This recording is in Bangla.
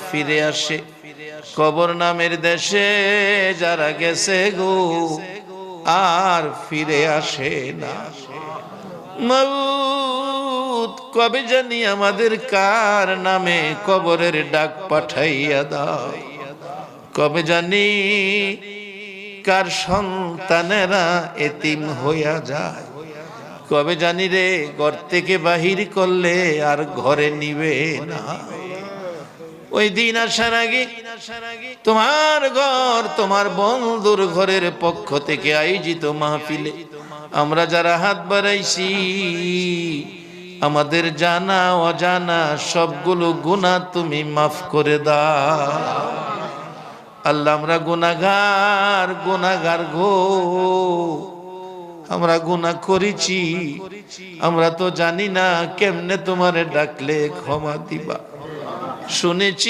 ফিরে আসে। কবর নামের দেশে যারা গেছে গো আর ফিরে আসে না। মউত কবে জানি আমাদের কার নামে কবরের ডাক পাঠাইয়া দাও। কবে জানি কার সন্তানেরা এতিম হইয়া যায়। কবে জানি রে ঘর থেকে বাহির করলে আর ঘরে নিবে না। ওই দিন আসার আগে তোমার ঘর তোমার বন্ধুর ঘরের পক্ষ থেকে আয়োজিত মাহফিলে আমরা যারা হাত বাড়াইছি আমাদের জানা অজানা সবগুলো গুনাহ তুমি মাফ করে দাও। আল্লাহ আমরা গুনাহগার গো, আমরা গুনাহ করেছি, আমরা তো জানি না কেমনে তোমারে ডাকলে ক্ষমা দিবা। শুনেছি